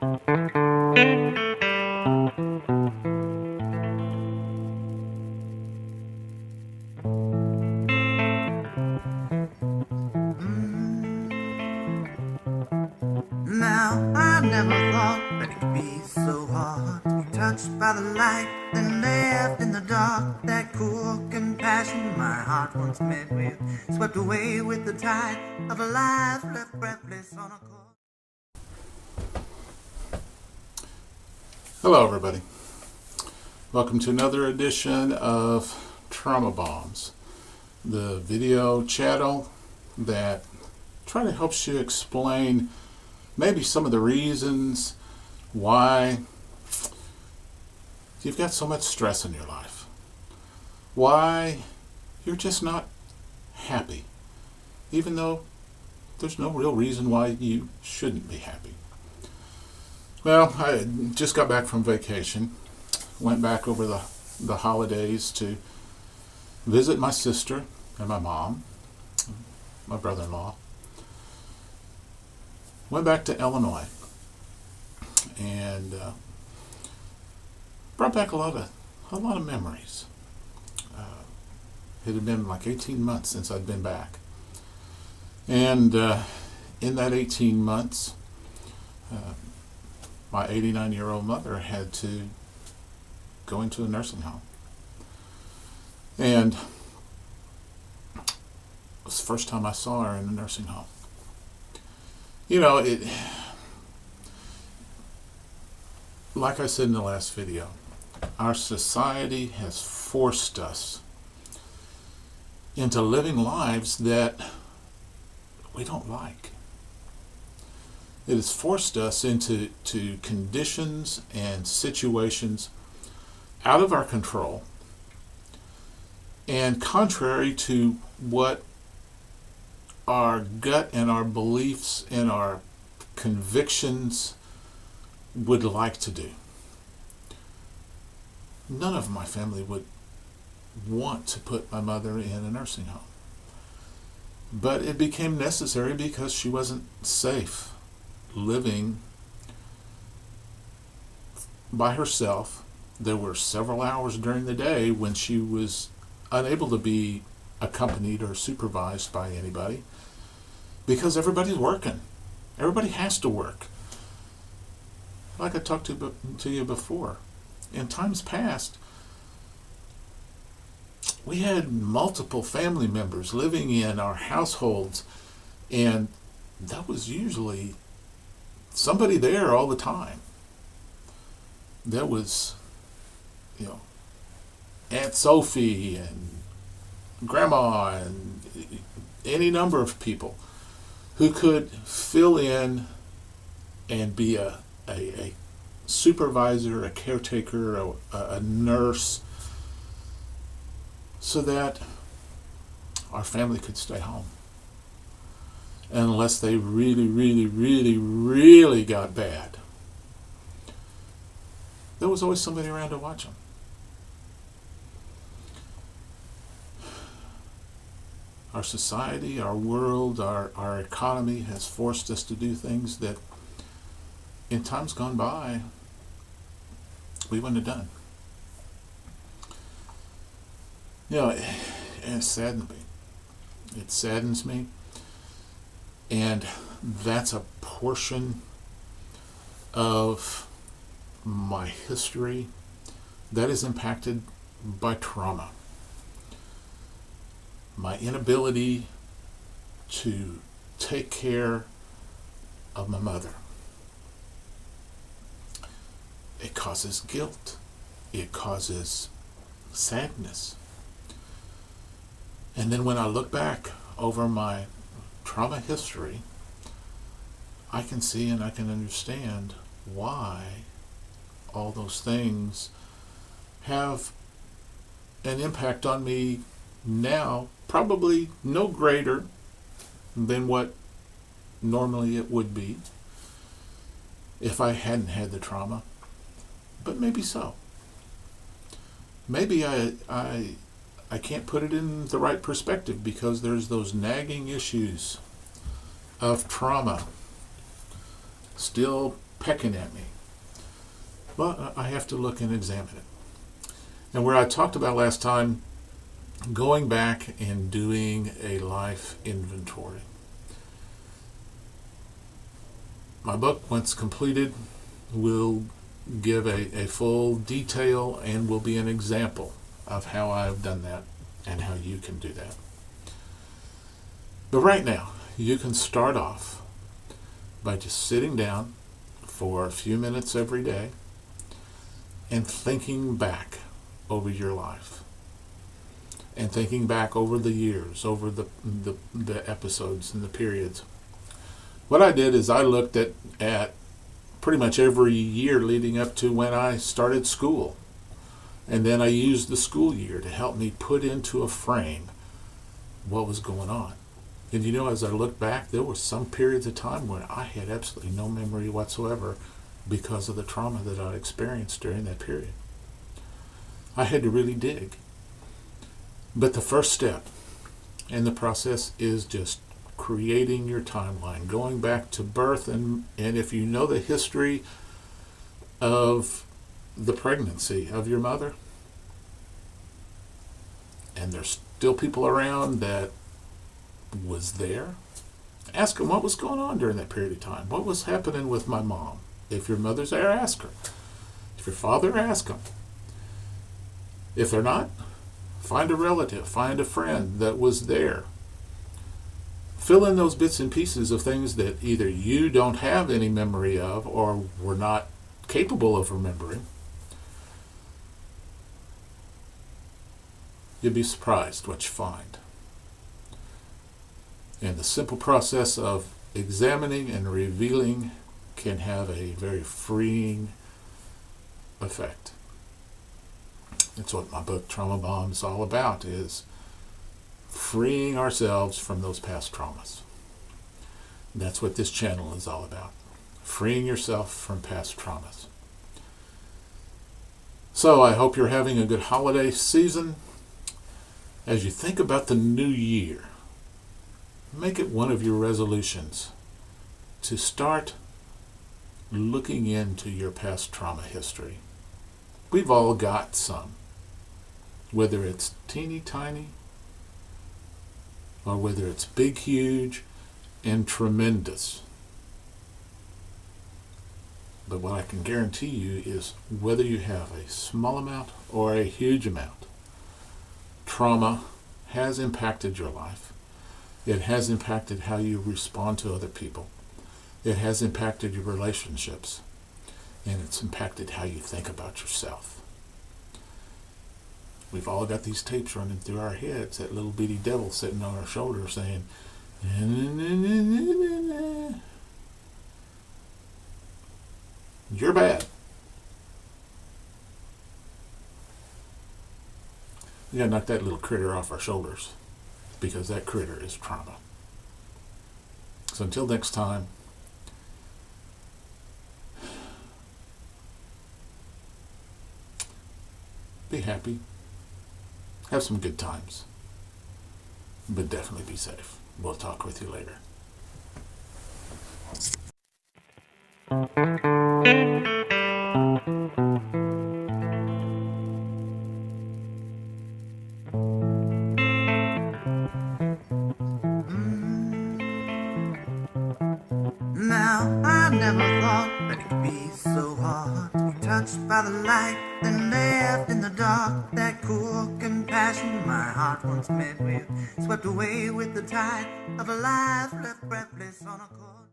Now, I never thought that it could be so hard to be touched by the light, then left in the dark. That cool compassion my heart once met with, swept away with the tide of a life left breathless on a course. Hello everybody. Welcome to another edition of Trauma Bombs, the video channel that try to help you explain maybe some of the reasons why you've got so much stress in your life, why you're just not happy, even though there's no real reason why you shouldn't be happy. Well, I just got back from vacation, went back over the holidays to visit my sister and my mom, my brother-in-law. Went back to Illinois and brought back a lot of memories. It had been like 18 months since I'd been back, and in that 18 months, my 89-year-old mother had to go into a nursing home, and it was the first time I saw her in a nursing home. You know, like I said in the last video, our society has forced us into living lives that we don't like. It has forced us into conditions and situations out of our control and contrary to what our gut and our beliefs and our convictions would like to do. None of my family would want to put my mother in a nursing home, but it became necessary because she wasn't safe living by herself. There were several hours during the day when she was unable to be accompanied or supervised by anybody because everybody's working. Everybody has to work. Like I talked to you before, in times past, we had multiple family members living in our households, and that was usually somebody there all the time. There was, Aunt Sophie and Grandma and any number of people who could fill in and be a supervisor, a caretaker, a nurse, so that our family could stay home. Unless they really, really, really, really got bad, there was always somebody around to watch them. Our society, our world, our economy has forced us to do things that in times gone by we wouldn't have done. It saddens me. It saddens me. And that's a portion of my history that is impacted by trauma. My inability to take care of my mother. It causes guilt. It causes sadness. And then when I look back over my trauma history, I can see and I can understand why all those things have an impact on me now, probably no greater than what normally it would be if I hadn't had the trauma, but maybe so. Maybe I can't put it in the right perspective because there's those nagging issues of trauma still pecking at me. Well, I have to look and examine it. And where I talked about last time, going back and doing a life inventory. My book, once completed, will give a full detail and will be an example of how I've done that and how you can do that. But right now, you can start off by just sitting down for a few minutes every day and thinking back over your life and thinking back over the years, over the episodes and the periods. What I did is I looked at pretty much every year leading up to when I started school. And then I used the school year to help me put into a frame what was going on. And you know, as I look back, there were some periods of time when I had absolutely no memory whatsoever because of the trauma that I experienced during that period. I had to really dig. But the first step in the process is just creating your timeline, going back to birth, and if you know the history of the pregnancy of your mother, and there's still people around that was there, ask them what was going on during that period of time. What was happening with my mom? If your mother's there, ask her. If your father, ask them. If they're not, find a relative, find a friend that was there. Fill in those bits and pieces of things that either you don't have any memory of or were not capable of remembering. You'll be surprised what you find. And the simple process of examining and revealing can have a very freeing effect. That's what my book, Trauma Bomb, is all about, is freeing ourselves from those past traumas. That's what this channel is all about. Freeing yourself from past traumas. So I hope you're having a good holiday season. As you think about the new year, make it one of your resolutions to start looking into your past trauma history. We've all got some, whether it's teeny tiny or whether it's big, huge, and tremendous. But what I can guarantee you is whether you have a small amount or a huge amount, trauma has impacted your life. It has impacted how you respond to other people. It has impacted your relationships. And it's impacted how you think about yourself. We've all got these tapes running through our heads, that little bitty devil sitting on our shoulder saying, "Na, na, na, na, na, na. You're bad." We gotta knock that little critter off our shoulders, because that critter is trauma. So until next time, be happy, have some good times, but definitely be safe. We'll talk with you later. Now, I never thought that it could be so hard to be touched by the light, then left in the dark. That cool compassion my heart once met with, swept away with the tide of a life left breathless on a cold.